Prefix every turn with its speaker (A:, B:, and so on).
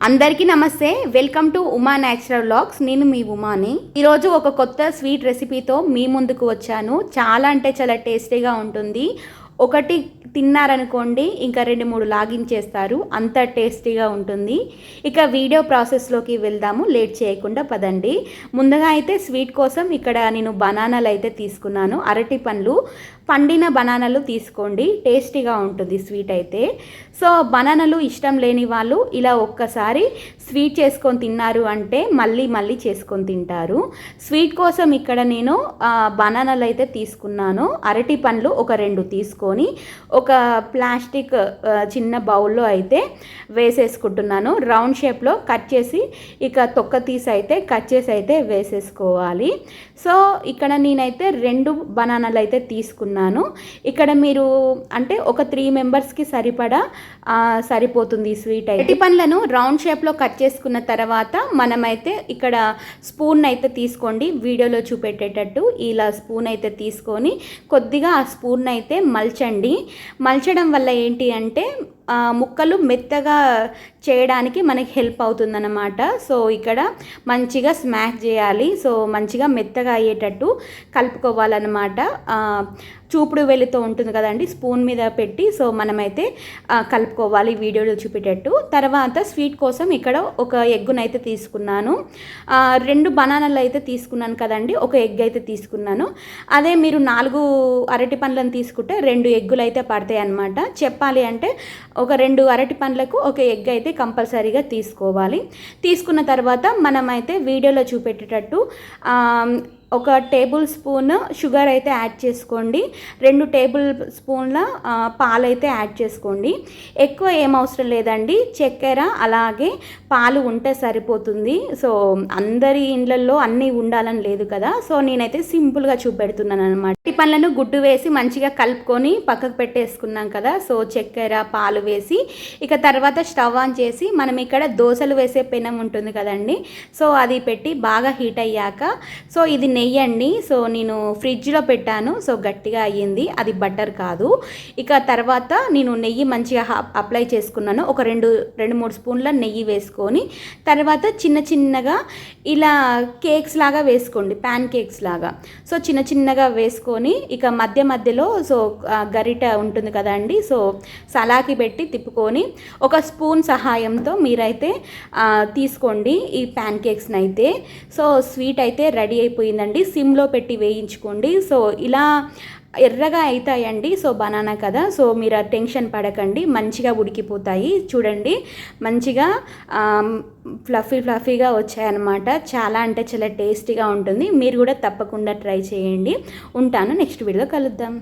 A: అందరికీ నమస్తే. Welcome to Uma natural vlogs. నేను మీ ఉమాని. ఈరోజు ఒక కొత్త స్వీట్ రెసిపీతో మీ ముందుకు వచ్చాను. చాలా అంటే చాలా టేస్టీగా ఉంటుంది. ఒకటి తిన్నారనుకోండి ఇంకా 2-3 లాగించేస్తారు, అంత టేస్టీగా ఉంటుంది. ఇక వీడియో ప్రాసెస్లోకి వెళ్దాము, లేట్ చేయకుండా పదండి. ముందుగా అయితే స్వీట్ కోసం ఇక్కడ నేను బనానాలు అయితే తీసుకున్నాను. అరటి పండ్లు, పండిన బనానాలు తీసుకోండి, టేస్టీగా ఉంటుంది స్వీట్ అయితే. సో బనానాలు ఇష్టం లేని వాళ్ళు ఇలా ఒక్కసారి స్వీట్ చేసుకొని తిన్నారు అంటే మళ్ళీ మళ్ళీ చేసుకొని తింటారు. స్వీట్ కోసం ఇక్కడ నేను బనానాలు అయితే తీసుకున్నాను. అరటి పండ్లు ఒక 2 తీసుకొని ఒక ప్లాస్టిక్ చిన్న బౌల్లో అయితే వేసేసుకుంటున్నాను. రౌండ్ షేప్లో కట్ చేసి ఇక తొక్క తీసి అయితే కట్ చేసి అయితే వేసేసుకోవాలి. సో ఇక్కడ నేనైతే 2 బనానాలు అయితే తీసుకున్నాను. ఇక్కడ మీరు అంటే ఒక 3 మెంబర్స్కి సరిపడా సరిపోతుంది ఈ స్వీట్ అయితే. అరటి పండ్లను రౌండ్ షేప్లో కట్ చేసుకున్న తర్వాత మనమైతే ఇక్కడ స్పూన్ అయితే తీసుకోండి, వీడియోలో చూపెట్టేటట్టు ఇలా స్పూన్ అయితే తీసుకొని కొద్దిగా ఆ స్పూన్ అయితే మల్చడం వల్ల ఏంటి అంటే ముక్కలు మెత్తగా చేయడానికి మనకి హెల్ప్ అవుతుందన్నమాట. సో ఇక్కడ మంచిగా స్మాష్ చేయాలి. సో మంచిగా మెత్తగా అయ్యేటట్టు కలుపుకోవాలన్నమాట. చూపుడు వెలితో ఉంటుంది కదండి, స్పూన్ మీద పెట్టి సో మనమైతే కలుపుకోవాలి వీడియోలో చూపేటట్టు. తర్వాత స్వీట్ కోసం ఇక్కడ ఒక ఎగ్గునైతే తీసుకున్నాను. 2 బనానాలు అయితే తీసుకున్నాను కదండి, ఒక ఎగ్ అయితే తీసుకున్నాను. అదే మీరు 4 అరటి పండ్లను తీసుకుంటే 2 ఎగ్గులు అయితే పడతాయి అన్నమాట. చెప్పాలి అంటే ఒక 2 అరటి పండ్లకు ఒక ఎగ్ అయితే కంపల్సరీగా తీసుకోవాలి. తీసుకున్న తర్వాత మనమైతే వీడియోలో చూపెట్టేటట్టు ఒక టేబుల్ స్పూన్ షుగర్ అయితే యాడ్ చేసుకోండి. 2 టేబుల్ స్పూన్ల పాలైతే యాడ్ చేసుకోండి. ఎక్కువ ఏం అవసరం లేదండి, చక్కెర అలాగే పాలు ఉంటే సరిపోతుంది. సో అందరి ఇండ్లల్లో అన్నీ ఉండాలని లేదు కదా, సో నేనైతే సింపుల్గా చూపెడుతున్నాను అనమాట. ఈ పండ్లను గుడ్డు వేసి మంచిగా కలుపుకొని పక్కకు పెట్టేసుకున్నాం కదా. సో చక్కెర పాలు వేసి ఇక తర్వాత స్టవ్ ఆన్ చేసి మనం ఇక్కడ దోశలు వేసే పెనం ఉంటుంది కదండి, సో అది పెట్టి బాగా హీట్ అయ్యాక సో ఇది నెయ్యి అండి. సో నేను ఫ్రిడ్జ్లో పెట్టాను, సో గట్టిగా అయ్యింది, అది బటర్ కాదు. ఇక తర్వాత నేను నెయ్యి మంచిగా అప్లై చేసుకున్నాను. ఒక 2-3 స్పూన్ల నెయ్యి వేసుకొని తర్వాత చిన్నగా ఇలా కేక్స్ లాగా వేసుకోండి, ప్యాన్ కేక్స్ లాగా. సో చిన్నగా వేసుకొని ఇక మధ్యలో సో గరిట ఉంటుంది కదండి, సో సలాకి పెట్టి తిప్పుకొని ఒక స్పూన్ సహాయంతో మీరైతే తీసుకోండి ఈ ప్యాన్ కేక్స్ని అయితే. సో స్వీట్ అయితే రెడీ అయిపోయిందండి. సిమ్లో పెట్టి వేయించుకోండి. సో ఇలా ఎర్రగా అవుతాయండి. సో బనానా కదా, సో మీరు టెన్షన్ పడకండి, మంచిగా ఉడికిపోతాయి. చూడండి మంచిగా ఫ్లఫీగా వచ్చాయన్నమాట. చాలా అంటే చాలా టేస్టీగా ఉంటుంది. మీరు కూడా తప్పకుండా ట్రై చేయండి. ఉంటాను, నెక్స్ట్ వీడియోలో కలుద్దాం.